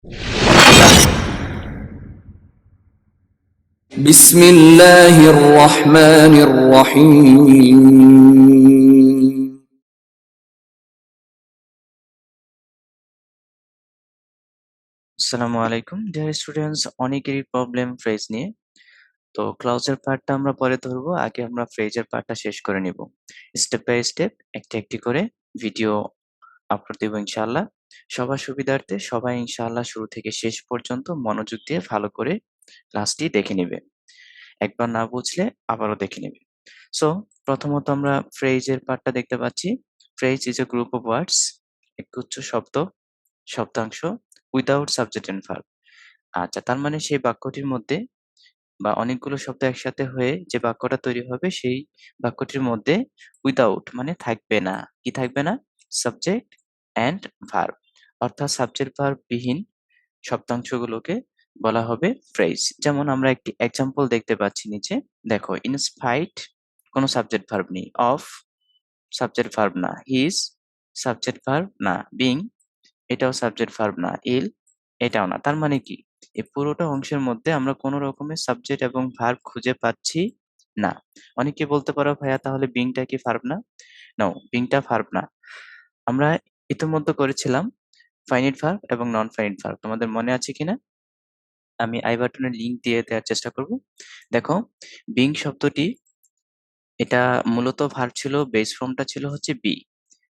بسم الله الرحمن الرحيم আসসালামু আলাইকুম dear students. অনেকেরই প্রবলেম ফ্রেজ নিয়ে। তো ক্লাউজের পার্টটা আমরা পরে ধরবো, আগে আমরা ফ্রেজের পার্টটা শেষ করে নিব। স্টেপ বাই স্টেপ একটি একটি করে ভিডিও আপলোড দেবো ইনশাআল্লাহ। সবার সুবিধার্থে সবাই ইনশাআল্লাহ শুরু থেকে শেষ পর্যন্ত মনোযোগ দিয়ে ভালো করে ক্লাসটি দেখে নেবে। একবার না বুঝলে আবারও দেখে নেবে। সো প্রথমত আমরা ফ্রেজের পার্টটা দেখতে পাচ্ছি। Phrase is a group of words, একগুচ্ছ শব্দ, শব্দাংশ উইদাউট সাবজেক্ট এন্ড ভার্ব। আচ্ছা, তার মানে সেই বাক্যটির মধ্যে বা অনেকগুলো শব্দ একসাথে হয়ে যে বাক্যটা তৈরি হবে, সেই বাক্যটির মধ্যে উইদাউট মানে থাকবে না। কি থাকবে না? সাবজেক্ট অ্যান্ড ভার্ব, অর্থাৎ সাবজেক্ট ভার্ব বিহীন শব্দাংশগুলোকে বলা হবে ফ্রেজ। যেমন আমরা একটি এক্সাম্পল দেখতে পাচ্ছি নিচে। দেখো, ইন স্পাইট কোনো সাবজেক্ট ভার্ব নেই, অফ সাবজেক্ট ভার্ব না, হিজ সাবজেক্ট ভার্ব না, বিং এটাও সাবজেক্ট ভার্ব না, ইল এটাও না। তার মানে কি, এই পুরোটা অংশের মধ্যে আমরা কোনো রকমের সাবজেক্ট এবং ভার্ব খুঁজে পাচ্ছি না। অনেকে বলতে পারো, ভাইয়া তাহলে বিংটা কি ভার্ব না? নো, বিংটা ভার্ব না। আমরা ইতিমধ্যে করেছিলাম ফাইনিট ভার্ব এবং নন ফাইনিট ভার্ব। তোমাদের মনে আছে কিনা? আমি আই বাটনের লিংক দিয়ে দেওয়ার চেষ্টা করব। দেখো, বিং শব্দটি এটা মূলত ভার্ব ছিল, বেস ফর্মটা ছিল হচ্ছে বি।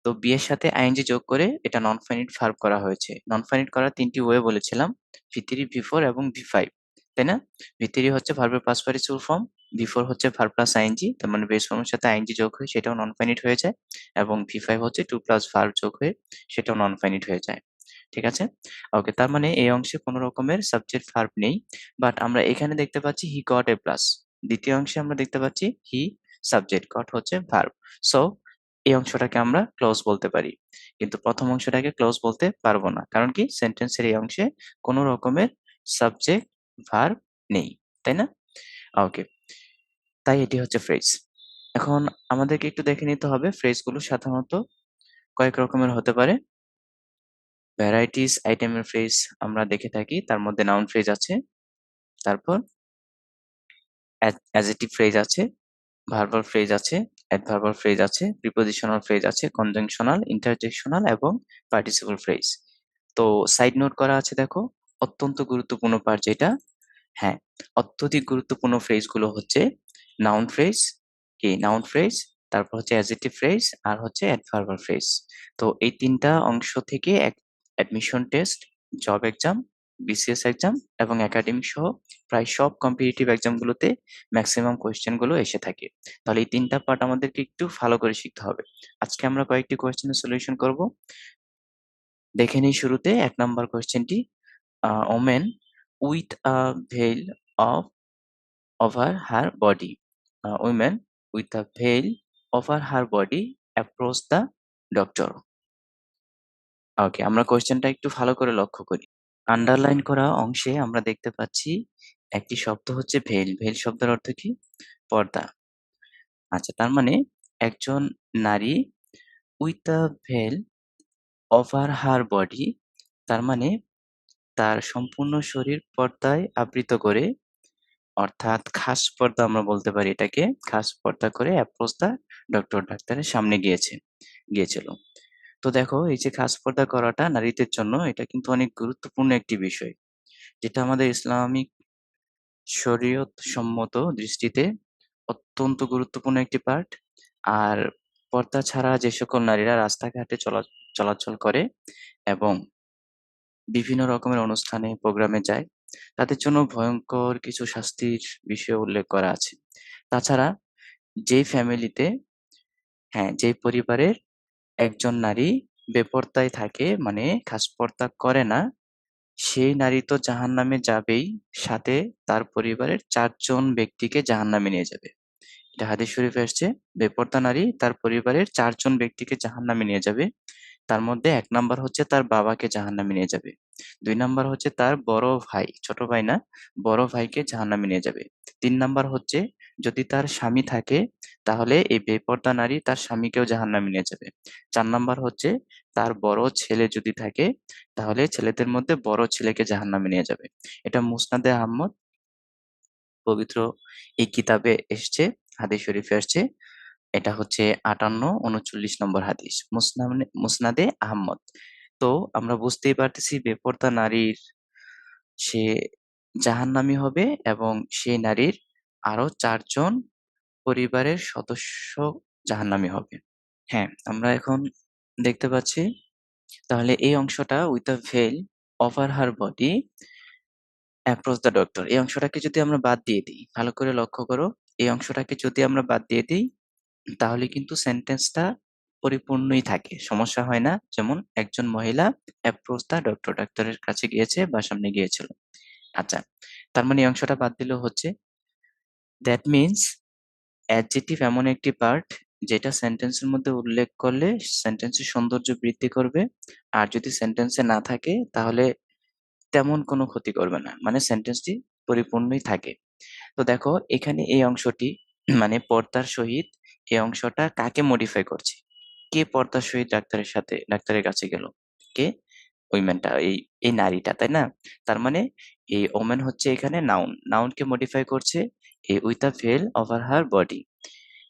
তো বি এর সাথে আইএনজি যোগ করে এটা নন ফাইনিট ভার্ব করা হয়েছে। নন ফাইনিট করার ৩টি ওয়ে বলেছিলাম, ভি3, ভি4 এবং ভি5, তাই না? ভি3 হচ্ছে ভার্বের পাস্ট পার্টিসিপল ফর্ম, ভি4 হচ্ছে ভার্ব প্লাস আইএনজি, তার মানে বেস ফর্মের সাথে আইএনজি যোগ হয়ে সেটাও নন ফাইনিট হয়ে যায়, এবং ভি5 হচ্ছে টু প্লাস ভার্ব যোগ হয়ে সেটাও নন ফাইনিট হয়ে যায়। ঠিক আছে? ওকে, তার মানে এই অংশে কোনো রকমের সাবজেক্ট ভার্ব নেই। বাট আমরা এখানে দেখতে পাচ্ছি হি গট এ প্লাস। দ্বিতীয় অংশে আমরা দেখতে পাচ্ছি হি সাবজেক্ট, গট হচ্ছে ভার্ব। সো এই অংশটাকে আমরা ক্লোজ বলতে পারি, কিন্তু প্রথম অংশটাকে ক্লোজ বলতে পারবো না। কারণ কি, সেন্টেন্সের এই অংশে কোনো রকমের সাবজেক্ট ভার্ব নেই, তাই না? ওকে, তাই এটি হচ্ছে ফ্রেজ। এখন আমাদেরকে একটু দেখে নিতে হবে ফ্রেজগুলো সাধারণত কয়েক রকমের হতে পারে। ভ্যারাইটিস আইটেমের ফ্রেজ আমরা দেখে থাকি, তার মধ্যে নাউন ফ্রেজ আছে, তারপর অ্যাডজেক্টিভ ফ্রেজ আছে, ভার্বাল ফ্রেজ আছে, অ্যাডভার্বাল ফ্রেজ আছে, প্রিপোজিশনাল ফ্রেজ আছে, কনজাংশনাল, ইন্টারজেকশনাল এবং পার্টিসিপল ফ্রেজ। তো সাইড নোট করা আছে, দেখো অত্যন্ত গুরুত্বপূর্ণ পার্ট যেটা, হ্যাঁ, অত্যধিক গুরুত্বপূর্ণ ফ্রেজ গুলো হচ্ছে নাউন ফ্রেজ, কি নাউন ফ্রেজ, তারপর হচ্ছে অ্যাডজেক্টিভ ফ্রেজ, আর হচ্ছে অ্যাডভার্বাল ফ্রেজ। তো এই তিনটা অংশ থেকে admission test, job exam, BCS exam এবং একাডেমিক সহ প্রায় সব কম্পিটিটিভ এক্সামগুলোতে ম্যাক্সিমাম কোয়েশ্চেন গুলো এসে থাকে। তাহলে এই তিনটা পার্ট আমাদেরকে একটু ভালো করে শিখতে হবে। আজকে আমরা কয়েকটি কোয়েশ্চেনের সলিউশন করব। দেখে নিই শুরুতে ১ নাম্বার কোয়েশ্চেনটি। Women with a veil of over her body. Women with a veil over her body approach the doctor. Okay, আমরা কোয়েশ্চেনটা একটু ভালো করে লক্ষ্য করি। আন্ডারলাইন করা অংশে আমরা দেখতে পাচ্ছি একটি শব্দ হচ্ছে ভেইল। ভেইল শব্দের অর্থ কি? পর্দা। আচ্ছা, তার মানে একজন নারী with a veil over her body, তার মানে তার সম্পূর্ণ শরীর পর্দায় আবৃত করে, অর্থাৎ খাস পর্দা আমরা বলতে পারি এটাকে, খাস পর্দা করে অ্যাপ্রোচ দা ডক্টর, ডাক্তারের সামনে গিয়েছিল। তো দেখো, এই যে খাস পর্দা করাটা নারীদের জন্য এটা কিন্তু অনেক গুরুত্বপূর্ণ একটি বিষয়, যেটা আমাদের ইসলামিক শরীয়ত সম্মত দৃষ্টিতে অত্যন্ত গুরুত্বপূর্ণ একটি পার্ট। আর পর্দা ছাড়া যে সকল নারীরা রাস্তাঘাটে চলাচল করে এবং বিভিন্ন রকমের অনুষ্ঠানে প্রোগ্রামে যায়, তাদের জন্য ভয়ঙ্কর কিছু শাস্তির বিষয় উল্লেখ করা আছে। তাছাড়া যেই ফ্যামিলিতে, হ্যাঁ, যেই পরিবারের একজন নারী বেপরদায় থাকে মানে খাস পর্দা করে না, সেই নারী তো জাহান্নামে যাবেই, সাথে তার পরিবারের ৪ জন ব্যক্তিকে জাহান্নামে নিয়ে যাবে। এটা হাদিস শরীফে এসছে, বেপরদা নারী তার পরিবারের ৪ জন ব্যক্তিকে জাহান্নামে নিয়ে যাবে। তার মধ্যে ১ নাম্বার হচ্ছে তার বাবাকে জাহান্নামে নিয়ে যাবে। ২ নাম্বার হচ্ছে তার বড় ভাই, ছোট ভাই না, বড় ভাইকে জাহান্নামে নিয়ে যাবে। ৩ নাম্বার হচ্ছে যদি তার স্বামী থাকে তাহলে এই বেপরদা নারী তার স্বামীকেও জাহান্নামে নিয়ে যাবে। 4 নাম্বার হচ্ছে তার বড় ছেলে যদি থাকে তাহলে ছেলেদের মধ্যে বড় ছেলেকে জাহান্নামে নিয়ে যাবে। এটা মুসনাদে আহমদ পবিত্র এই কিতাবে এসছে, হাদিস শরীফে আসছে। এটা হচ্ছে 58-39 নম্বর হাদিস, মুসনাদে আহমদ। তো আমরা বুঝতেই পারতেছি বেপরদা নারীর সে জাহান্নামী হবে এবং সেই নারীর আরো 4 জন পরিবারের সদস্য জাহান্নামী হবে। হ্যাঁ, আমরা এখন দেখতে পাচ্ছি তাহলে এই অংশটা with the veil over her body across the doctor, এই অংশটাকে যদি আমরা বাদ দিয়ে দিই, ভালো করে লক্ষ্য করো, এই অংশটাকে যদি আমরা বাদ দিয়ে দিই তাহলে কিন্তু সেন্টেন্সটা পরিপূর্ণই থাকে, সমস্যা হয় না। যেমন একজন মহিলা অ্যাপ্রোচ দ্য ডক্টর, ডাক্তারের কাছে গিয়েছে বা সামনে গিয়েছিল। আচ্ছা, তার মানে এই অংশটা বাদ দিলেও হচ্ছে দ্যাট মিনস অ্যাডজেক্টিভ এমন একটি পার্ট যেটা সেন্টেন্সের মধ্যে উল্লেখ করলে সেন্টেন্সের সৌন্দর্য বৃদ্ধি করবে, আর যদি সেন্টেন্সে না থাকে তাহলে তেমন কোনো ক্ষতি করবে না, মানে সেন্টেন্সটি পরিপূর্ণই থাকে। তো দেখো এখানে এই অংশটি মানে পর্দার সহিত, এই অংশটা কাকে মডিফাই করছে? কে পর্দার সহিত ডাক্তারের কাছে গেল? কে? উইমেনটা, এই এই নারীটা, তাই না? তার মানে এই ওমেন হচ্ছে এখানে নাউনকে মডিফাই করছে এই with a veil over her body.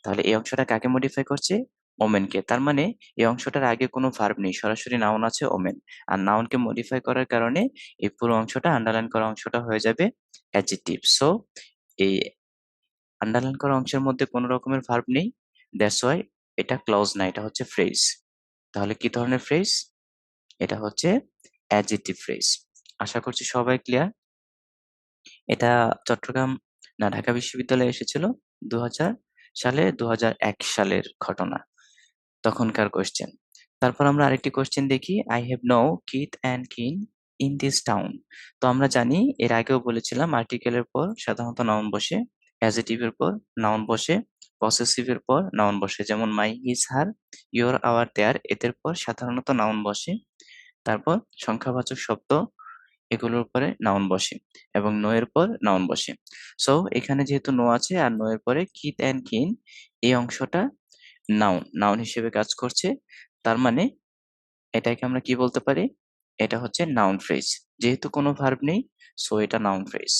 তাহলে এই অংশটা কাকে মডিফাই করছে? ওমেনকে। তার মানে এই অংশটার আগে কোনো ভার্ব নেই, সরাসরি নাউন আছে ওমেন। আর নাউনকে মডিফাই করার কারণে এই পুরো অংশটা, আন্ডারলাইন করা অংশটা হয়ে যাবে অ্যাডজেক্টিভ। সো এই আন্ডারলাইন করা অংশের মধ্যে কোনো রকমের ভার্ব নেই, দ্যাটস ওয়াই এটা ক্লজ না, এটা হচ্ছে ফ্রেজ। তাহলে কি ধরনের ফ্রেজ? এটা হচ্ছে অ্যাডজেক্টিভ ফ্রেজ। আশা করছি সবাই ক্লিয়ার। এটা চট্টগ্রাম না ঢাকা বিশ্ববিদ্যালয়ে এসেছিল 2000 সালে, 2001 সালের ঘটনা, তখনকার কোশ্চেন। তারপর আমরা আরেকটি কোশ্চেন দেখি, I have no kith and kin in this town. তো আমরা জানি, এর আগেও বলেছিলাম, আর্টিকেলের পর সাধারণত নাউন বসে, অ্যাডজেক্টিভের পর নাউন বসে, পসেসিভের পর নাউন বসে, যেমন মাই, হিজ, হার, ইয়োর, আওয়ার, দেয়ার, এদের পর সাধারণত নাউন বসে। তারপর সংখ্যাবাচক শব্দ, এগুলোর উপরে নাউন বসে, এবং নো এর পর নাউন বসে। সো এখানে যেহেতু নো আছে আর নো এর পরে কিথ অ্যান্ড কিন, এই অংশটা নাউন হিসেবে কাজ করছে। তার মানে এটাকে আমরা কি বলতে পারি? এটা হচ্ছে নাউন ফ্রেজ। যেহেতু কোনো ভার্ব নেই, সো এটা নাউন ফ্রেজ।